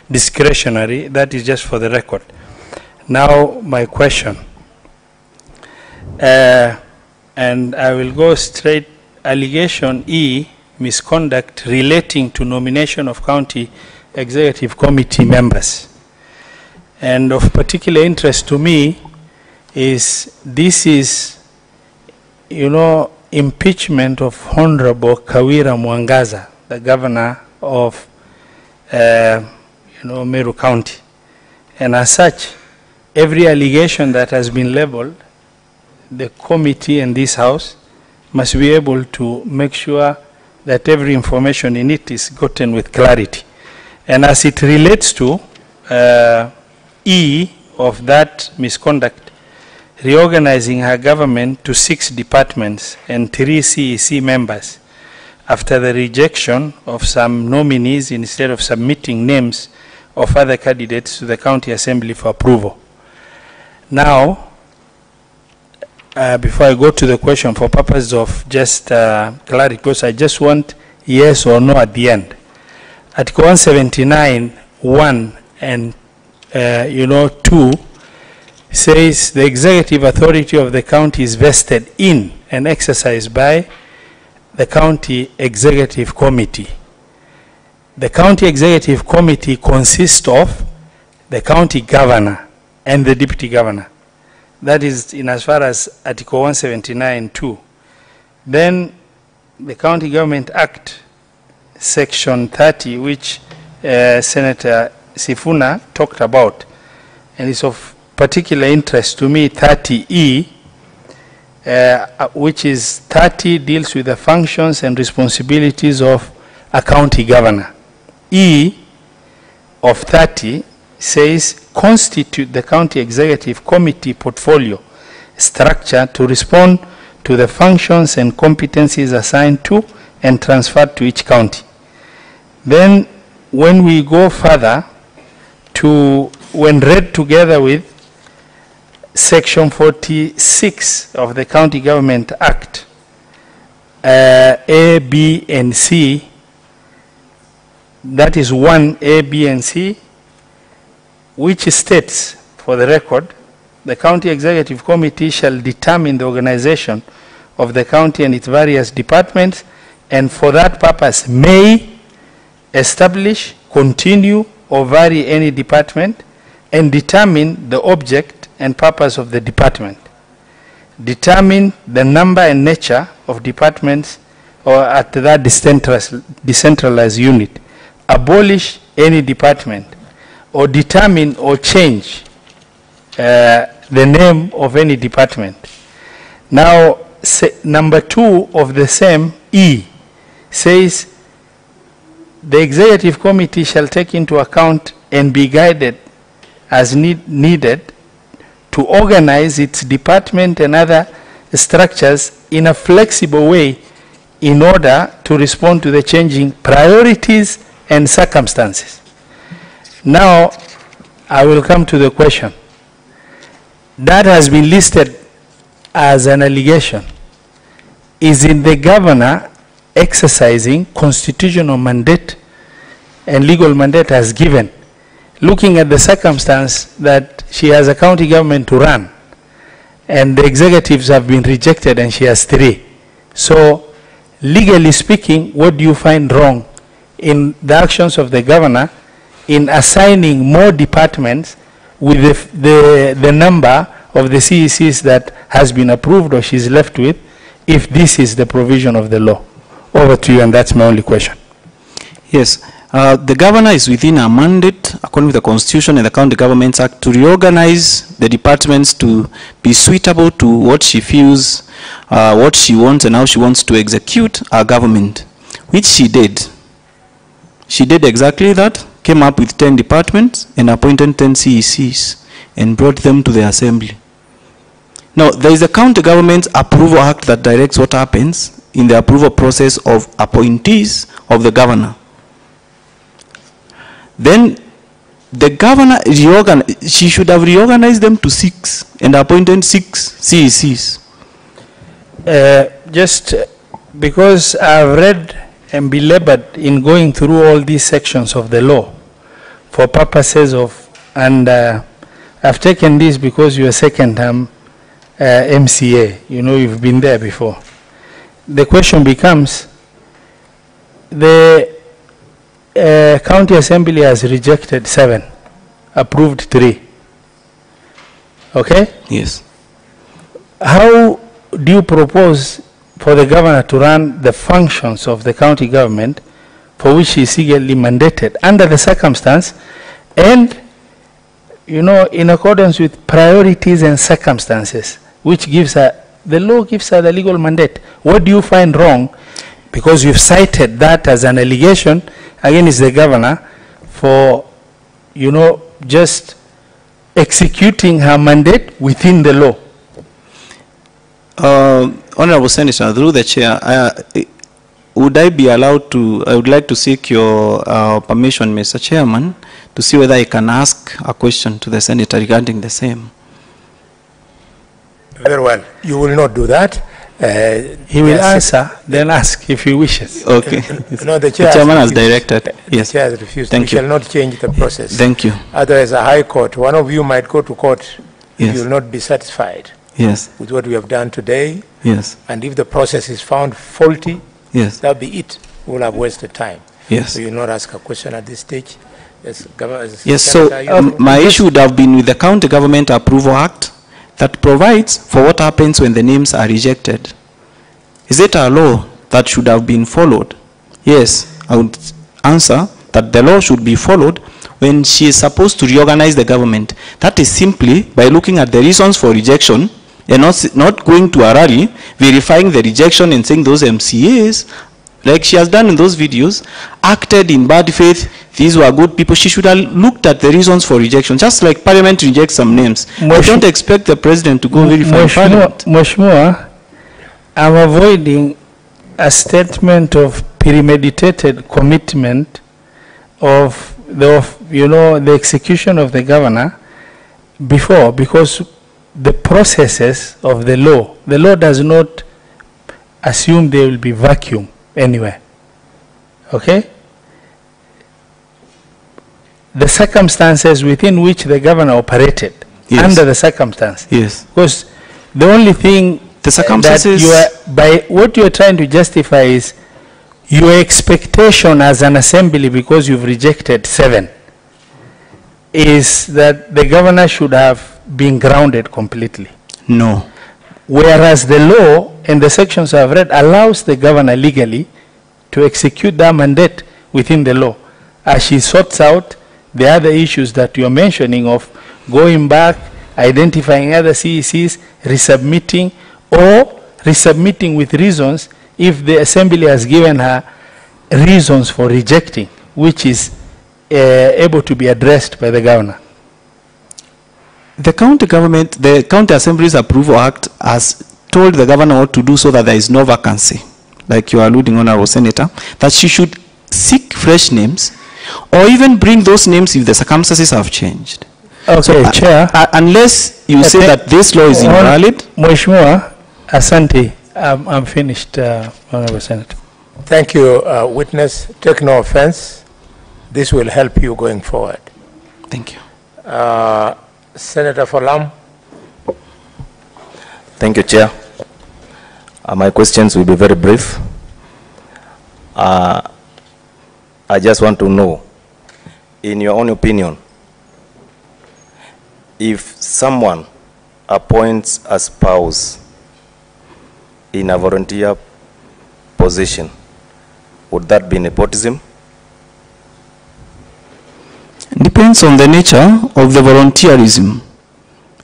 discretionary. That is just for the record. Now, my question. And I will go straight. Allegation E, misconduct relating to nomination of county executive committee members. And of particular interest to me is this is, impeachment of Honorable Kawira Mwangaza, the governor of, Meru County. And as such, every allegation that has been leveled, the committee and this house must be able to make sure that every information in it is gotten with clarity. And as it relates to E of that misconduct, reorganizing her government to 6 departments and 3 CEC members after the rejection of some nominees instead of submitting names of other candidates to the county assembly for approval. Now, before I go to the question, for purpose of just clarity, because I just want yes or no at the end. Article 179(1) and 2 says the executive authority of the county is vested in and exercised by the county executive committee. The county executive committee consists of the county governor and the deputy governor. That is in as far as Article 179(2). Then the County Government Act, Section 30, which Senator Sifuna talked about, and is of particular interest to me, 30E, which is 30 deals with the functions and responsibilities of a county governor. E of 30 says constitute the county executive committee portfolio structure to respond to the functions and competencies assigned to and transferred to each county. Then when we go further to, when read together with Section 46 of the County Government Act, A, B, and C, that is 1A, B, and C, which states, for the record, the County Executive Committee shall determine the organization of the county and its various departments, and for that purpose may establish, continue, or vary any department, and determine the object and purpose of the department. Determine the number and nature of departments or at that decentralized unit. Abolish any department, or determine or change the name of any department. Now, number 2 of the same E says the executive committee shall take into account and be guided as needed to organize its department and other structures in a flexible way in order to respond to the changing priorities and circumstances. Now, I will come to the question. That has been listed as an allegation. Is it the governor exercising constitutional mandate and legal mandate as given, looking at the circumstance that she has a county government to run and the executives have been rejected and she has 3. So, legally speaking, what do you find wrong in the actions of the governor in assigning more departments with the number of the CECs that has been approved or she's left with, if this is the provision of the law? Over to you, and that's my only question. Yes. The governor is within a mandate, according to the Constitution and the County Governments Act, to reorganize the departments to be suitable to what she feels, what she wants and how she wants to execute our government, which she did. She did exactly that, came up with 10 departments and appointed 10 CECs and brought them to the assembly. Now, there is a County Government Approval Act that directs what happens in the approval process of appointees of the governor. Then the governor, she should have reorganized them to 6 and appointed 6 CECs. Just because I've read and belabored in going through all these sections of the law for purposes of, and I've taken this because you're second-term MCA, you know, you've been there before. The question becomes, the County Assembly has rejected 7, approved 3. Okay? Yes. How do you propose for the governor to run the functions of the county government for which he is legally mandated under the circumstance and, you know, in accordance with priorities and circumstances, which gives her, the law gives her the legal mandate? What do you find wrong? Because you've cited that as an allegation against the governor for, you know, just executing her mandate within the law. Honorable Senator, through the chair, would I be allowed to, I would like to seek your permission, Mr. Chairman, to see whether I can ask a question to the Senator regarding the same. Very well. You will not do that. He will answer, then ask if he wishes. Okay. No, the chairman has directed. Yes. The chair has refused. Thank we you. shall not change the process. Thank you. Otherwise, a high court, one of you might go to court. Yes. You will not be satisfied. Yes. With what we have done today. Yes. And if the process is found faulty, yes, that'll be it. We will have wasted time. Yes. So you will not ask a question at this stage. Yes. Yes. So my issue would have been with the County Government Approval Act that provides for what happens when the names are rejected. Is it a law that should have been followed? Yes, I would answer that the law should be followed when she is supposed to reorganize the government. That is simply by looking at the reasons for rejection and not going to a rally, verifying the rejection and saying those MCAs, like she has done in those videos, acted in bad faith. These were good people. She should have looked at the reasons for rejection, just like Parliament rejects some names. I don't expect the President to go verify Parliament. Mheshimiwa, I'm avoiding a statement of premeditated commitment of the execution of the governor before, because the processes of the law does not assume there will be vacuum anywhere. Okay? The circumstances within which the governor operated, yes, under the circumstance. Yes. Because the only thing the circumstances by what you are trying to justify is your expectation as an assembly, because you've rejected 7, is that the governor should have been grounded completely. No. Whereas the law and the sections I've read allows the governor legally to execute that mandate within the law as she sorts out the other issues that you're mentioning of going back, identifying other CECs, resubmitting, or resubmitting with reasons if the assembly has given her reasons for rejecting, which is able to be addressed by the governor. The county government, the County Assembly's Approval Act has told the governor what to do so that there is no vacancy, like you are alluding, Honorable Senator, that she should seek fresh names or even bring those names if the circumstances have changed. Okay, So, Chair. unless you say that this law is invalid. Mheshimiwa, asante. I'm finished, Honorable Senator. Thank you, witness. Take no offense. This will help you going forward. Thank you. Senator Folam. Thank you, Chair. My questions will be very brief. I just want to know, in your own opinion, if someone appoints a spouse in a volunteer position, would that be nepotism? Depends on the nature of the volunteerism.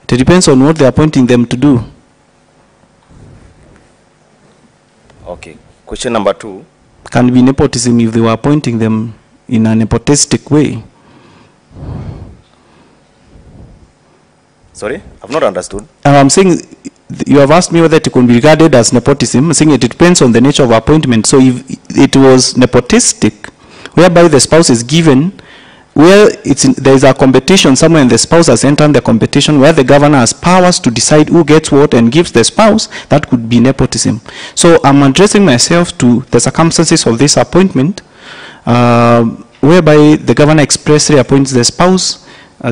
It depends on what they're appointing them to do. Okay. Question number 2. Can be nepotism if they were appointing them in a nepotistic way. Sorry, I've not understood. I'm saying, you have asked me whether it can be regarded as nepotism. I'm saying it depends on the nature of appointment. So if it was nepotistic, whereby the spouse is given, where there is a competition somewhere and the spouse has entered the competition, where the governor has powers to decide who gets what and gives the spouse, that could be nepotism. So I'm addressing myself to the circumstances of this appointment, whereby the governor expressly appoints the spouse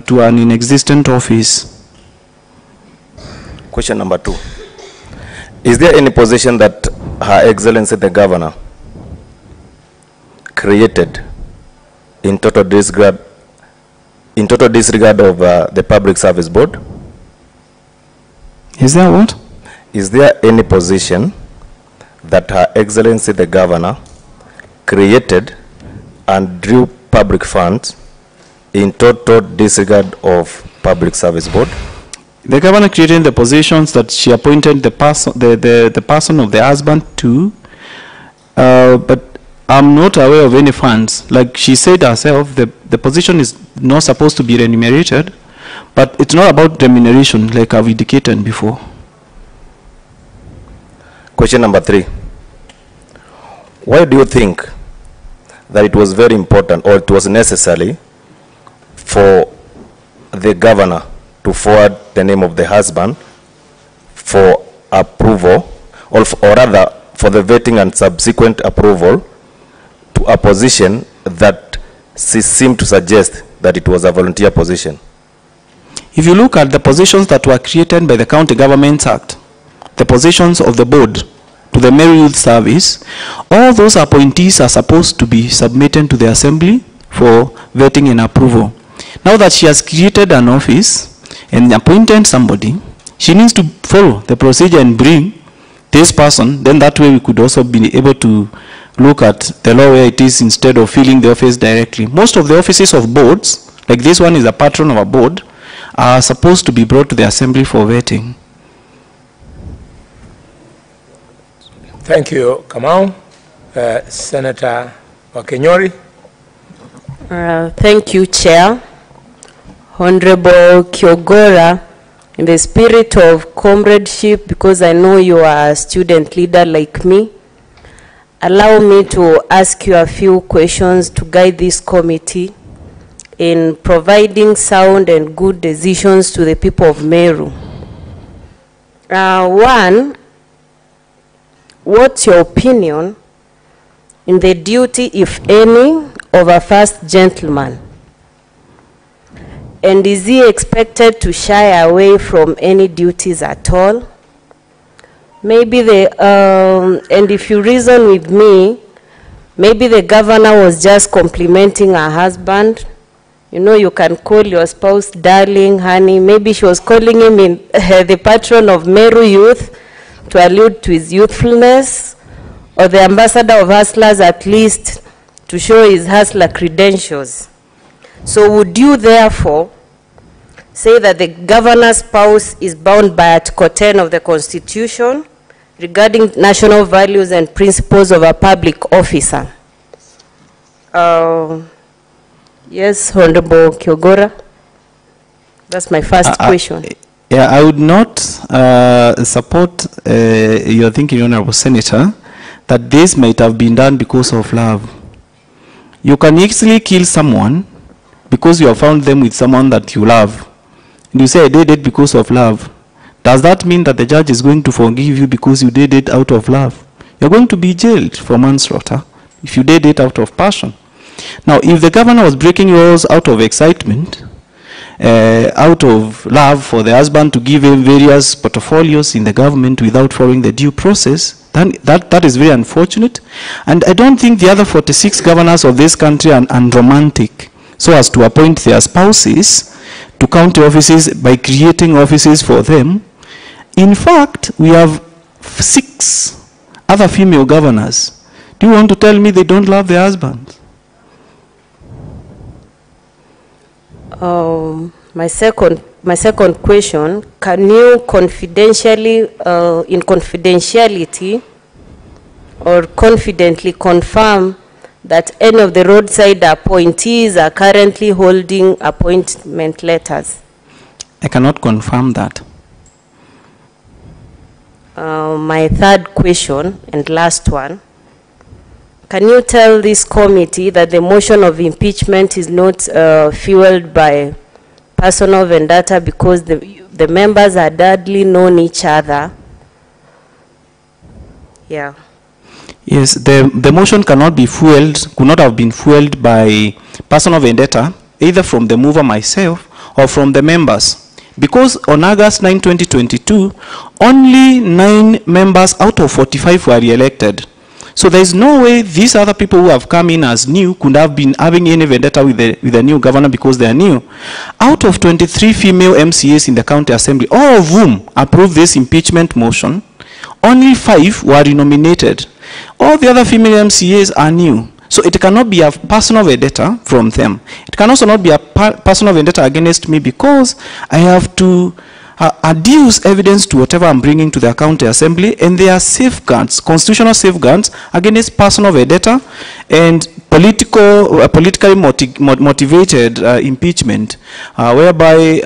to an inexistent office. Question number 2. Is there any position that Her Excellency the Governor created in total disregard of the Public Service Board? Is there what? Is there any position that Her Excellency the Governor created and drew public funds in total disregard of Public Service Board? The governor created the positions that she appointed the person of the husband to, but I'm not aware of any funds. Like she said herself, the position is not supposed to be remunerated, but it's not about remuneration like I've indicated before. Question number 3. Why do you think that it was very important or it was necessary for the governor to forward the name of the husband for approval, or rather for the vetting and subsequent approval to a position that she seemed to suggest that it was a volunteer position? If you look at the positions that were created by the County Government Act, the positions of the board to the Meru Youth Service, all those appointees are supposed to be submitted to the Assembly for vetting and approval. Now that she has created an office and appointed somebody, she needs to follow the procedure and bring this person. Then that way we could also be able to look at the law where it is instead of filling the office directly. Most of the offices of boards, like this one is a patron of a board, are supposed to be brought to the Assembly for vetting. Thank you, Kamau. Senator Wakenyori. Thank you, Chair. Honorable Kyogora, in the spirit of comradeship, because I know you are a student leader like me, allow me to ask you a few questions to guide this committee in providing sound and good decisions to the people of Meru. One, what's your opinion in the duty, if any, of a first gentleman? And is he expected to shy away from any duties at all? Maybe and if you reason with me, maybe the governor was just complimenting her husband. You know, you can call your spouse darling, honey. Maybe she was calling him the patron of Meru Youth to allude to his youthfulness, or the ambassador of hustlers at least to show his hustler credentials. So would you therefore say that the governor's spouse is bound by Article 10 of the Constitution regarding national values and principles of a public officer? Yes, Honorable Kyogora. That's my first question. Yeah, I would not support your thinking, Honorable Senator, that this might have been done because of love. You can easily kill someone because you have found them with someone that you love. And you say, I did it because of love. Does that mean that the judge is going to forgive you because you did it out of love? You're going to be jailed for manslaughter if you did it out of passion. Now, if the governor was breaking laws out of excitement, out of love for the husband to give him various portfolios in the government without following the due process, then that is very unfortunate. And I don't think the other 46 governors of this country are unromantic so as to appoint their spouses to county offices by creating offices for them. In fact, we have 6 other female governors. Do you want to tell me they don't love their husbands? My second question, can you confidentially, in confidentiality or confidently confirm that any of the roadside appointees are currently holding appointment letters? I cannot confirm that. My third question and last one, can you tell this committee that the motion of impeachment is not fueled by personal vendetta because the members had hardly known each other? Yeah. Yes, the motion cannot be fueled, could not have been fueled by personal vendetta, either from the mover myself or from the members. Because on August 9, 2022, only 9 members out of 45 were re-elected. So there is no way these other people who have come in as new could have been having any vendetta with the new governor because they are new. Out of 23 female MCAs in the county assembly, all of whom approved this impeachment motion, only 5 were renominated. All the other female MCAs are new. So it cannot be a personal vendetta from them. It can also not be a personal vendetta against me because I have to adduce evidence to whatever I'm bringing to the county assembly, and there are safeguards, constitutional safeguards against personal vendetta and politically motivated impeachment, whereby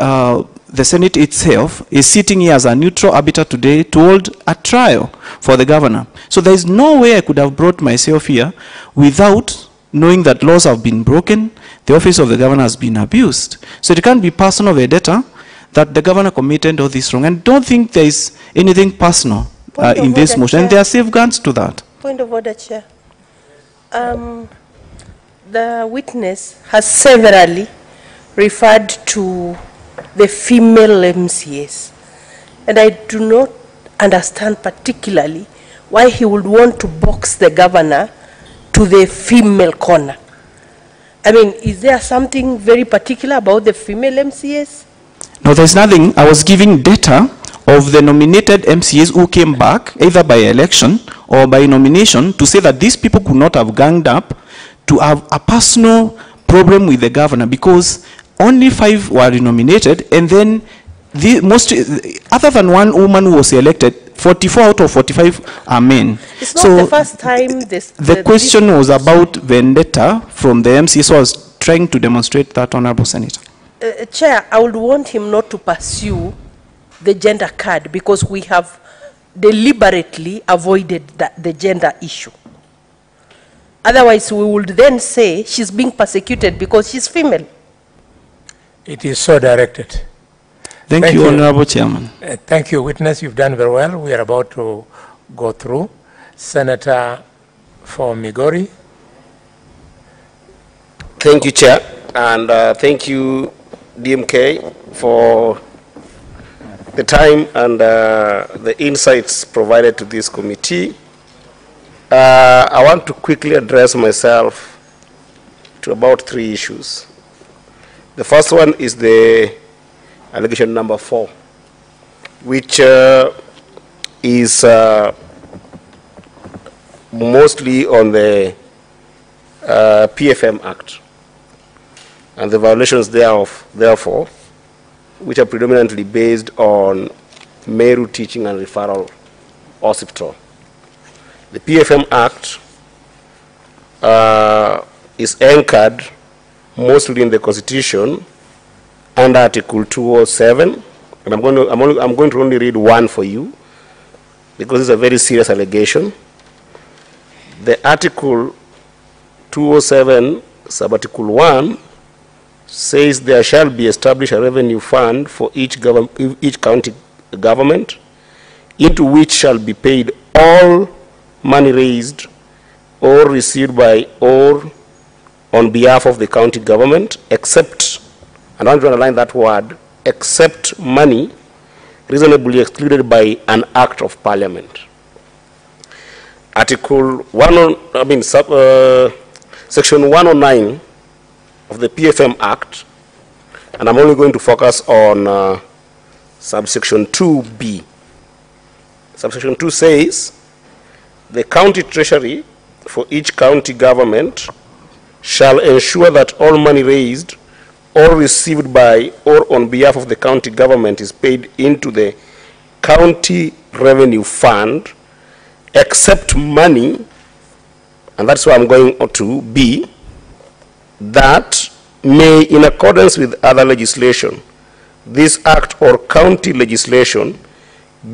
the Senate itself is sitting here as a neutral arbiter today to hold a trial for the governor. So there is no way I could have brought myself here without knowing that laws have been broken, the office of the governor has been abused. So it can't be personal vendetta that the governor committed all this wrong. And don't think there is anything personal in this motion. And there are safeguards to that. Point of order, Chair. The witness has severally referred to the female MCAs. And I do not understand particularly why he would want to box the governor to the female corner. I mean, is there something very particular about the female MCAs? No, there's nothing. I was giving data of the nominated MCAs who came back, either by election or by nomination, to say that these people could not have ganged up to have a personal problem with the governor because only 5 were renominated, and then other than one woman who was elected, 44 out of 45 are men. It's not the first time the question was about vendetta from the MCA, so I was trying to demonstrate that, Honorable Senator. Chair, I would want him not to pursue the gender card because we have deliberately avoided the gender issue. Otherwise, we would then say she's being persecuted because she's female. It is so directed. Thank you, Honorable Chairman. Thank you, witness. You've done very well. We are about to go through. Senator for Migori. Thank you, Chair, and thank you, DMK, for the time and the insights provided to this committee. I want to quickly address myself to about 3 issues. The first one is the allegation number 4, which is mostly on the PFM Act and the violations thereof, therefore, which are predominantly based on Meru Teaching and Referral Hospital. The PFM Act is anchored mostly in the Constitution under Article 207, and I'm going to only read one for you, because it's a very serious allegation. The Article 207, Subarticle 1, says there shall be established a revenue fund for each county government, into which shall be paid all money raised or received by or on behalf of the county government, except, and I want to underline that word, except money reasonably excluded by an act of parliament. Article Section 109 of the PFM Act, and I'm only going to focus on subsection 2B. Subsection 2 says, the county treasury for each county government shall ensure that all money raised or received by or on behalf of the county government is paid into the county revenue fund, except money, and that's why I'm going to B, that may, in accordance with other legislation, this act or county legislation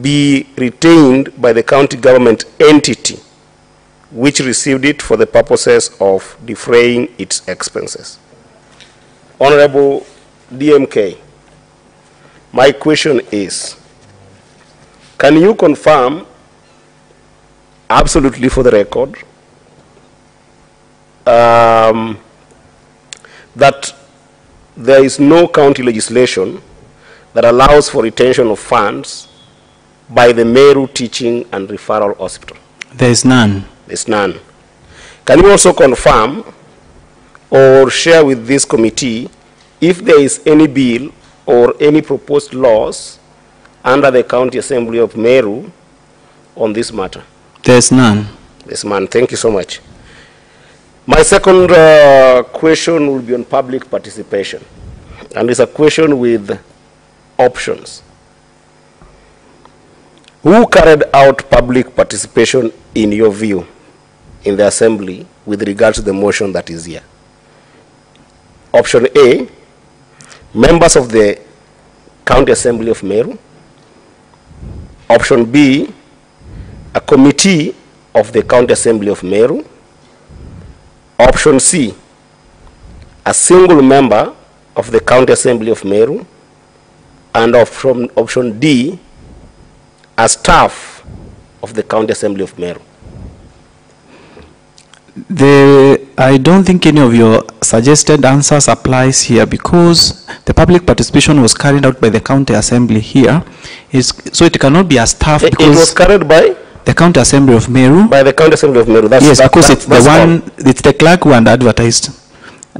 be retained by the county government entity which received it for the purposes of defraying its expenses. Honorable DMK, my question is, can you confirm, absolutely for the record, that there is no county legislation that allows for retention of funds by the Meru Teaching and Referral Hospital? There is none. There's none. Can you also confirm or share with this committee if there is any bill or any proposed laws under the County Assembly of Meru on this matter? There's none. There's none. Thank you so much. My second question will be on public participation, and it's a question with options. Who carried out public participation, in your view, in the Assembly with regard to the motion that is here? Option A, members of the County Assembly of Meru. Option B, a committee of the County Assembly of Meru. Option C, a single member of the County Assembly of Meru. And option D, a staff of the County Assembly of Meru. I don't think any of your suggested answers applies here, because the public participation was carried out by the County Assembly here. So it cannot be a staff, because it was carried by the County Assembly of Meru. By the County Assembly of Meru. Yes, because it's the one, it's the clerk who had advertised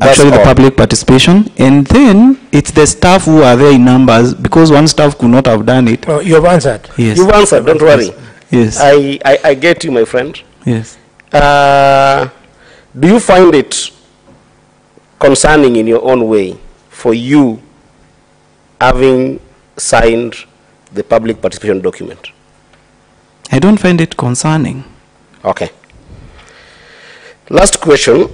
actually the public participation, and then it's the staff who are there in numbers, because one staff could not have done it. Oh, you have answered. Yes. You've answered, don't worry. Yes. I get you, my friend. Yes. Do you find it concerning in your own way for you having signed the public participation document? I don't find it concerning. Okay. Last question.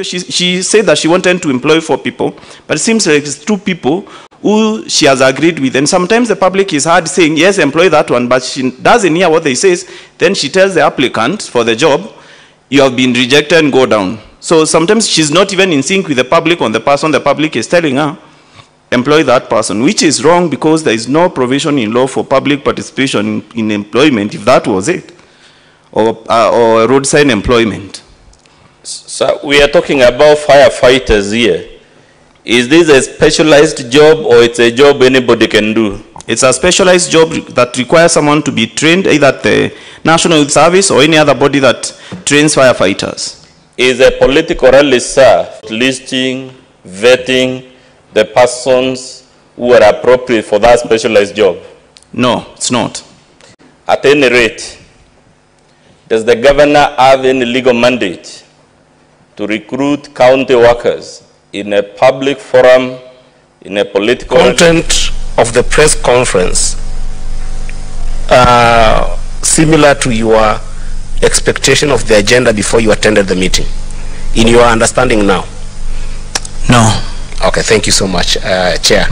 She said that she wanted to employ 4 people, but it seems like it's 2 people who she has agreed with. And sometimes the public is hard saying, yes, employ that one, but she doesn't hear what they say. Then she tells the applicant for the job, you have been rejected and go down. So sometimes she's not even in sync with the public on the person the public is telling her, employ that person, which is wrong, because there is no provision in law for public participation in employment, if that was it, or roadside employment. So we are talking about firefighters here. Is this a specialized job, or it's a job anybody can do? It's a specialized job that requires someone to be trained either at the National Youth Service or any other body that trains firefighters. Is a political rally, sir, listing, vetting the persons who are appropriate for that specialized job? No, it's not. At any rate, does the governor have any legal mandate to recruit county workers in a public forum, in a political... Content of the press conference similar to your expectation of the agenda before you attended the meeting, in your understanding now? No. Okay, thank you so much, Chair.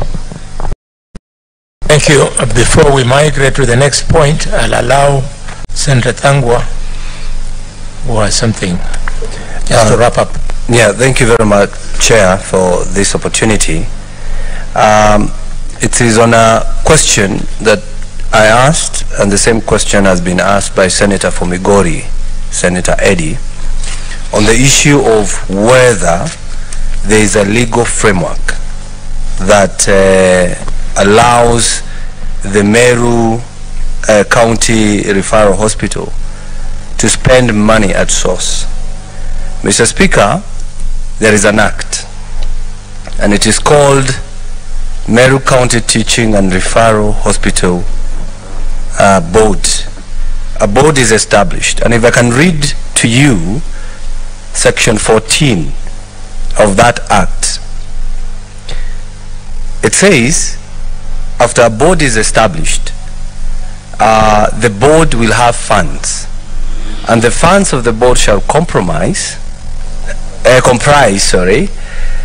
Thank you. Before we migrate to the next point, I'll allow Senator Thangwa or something just to wrap up. Yeah, thank you very much, Chair, for this opportunity. It is on a question that I asked, and the same question has been asked by Senator Fomigori, Senator Eddy, on the issue of whether there is a legal framework that allows the Meru County Referral Hospital to spend money at source. Mr. Speaker, there is an act, and it is called Meru County Teaching and Referral Hospital Board. A board is established, and if I can read to you section 14 of that act, it says, after a board is established, the board will have funds, and the funds of the board shall comprise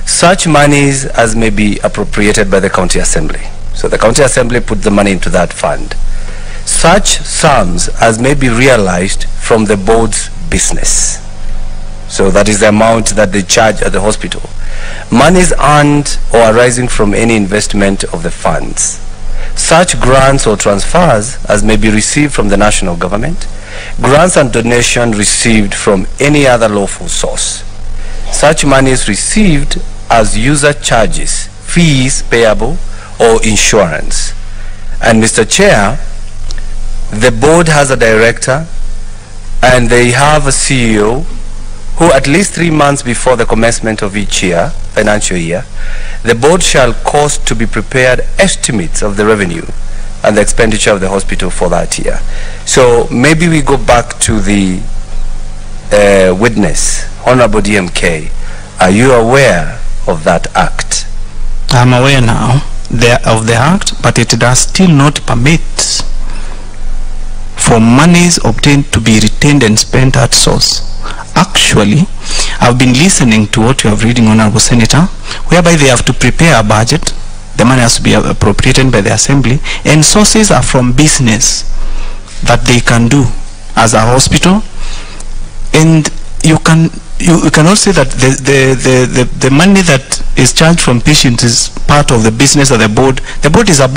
such monies as may be appropriated by the county assembly. So the county assembly put the money into that fund. Such sums as may be realized from the board's business. So that is the amount that they charge at the hospital. Monies earned or arising from any investment of the funds. Such grants or transfers as may be received from the national government. Grants and donations received from any other lawful source. Such monies received as user charges, fees payable, or insurance. And Mr. Chair, the board has a director and they have a CEO who at least 3 months before the commencement of each year, financial year, the board shall cause to be prepared estimates of the revenue and the expenditure of the hospital for that year. So maybe we go back to the witness, Honorable DMK. Are you aware of that act? I'm aware now of the act, but it does still not permit for monies obtained to be retained and spent at source. Actually, I've been listening to what you are reading, Honorable Senator, whereby they have to prepare a budget, the money has to be appropriated by the assembly, and sources are from business that they can do as a hospital. And you can also say that the money that is charged from patients is part of the business of the board. The board is a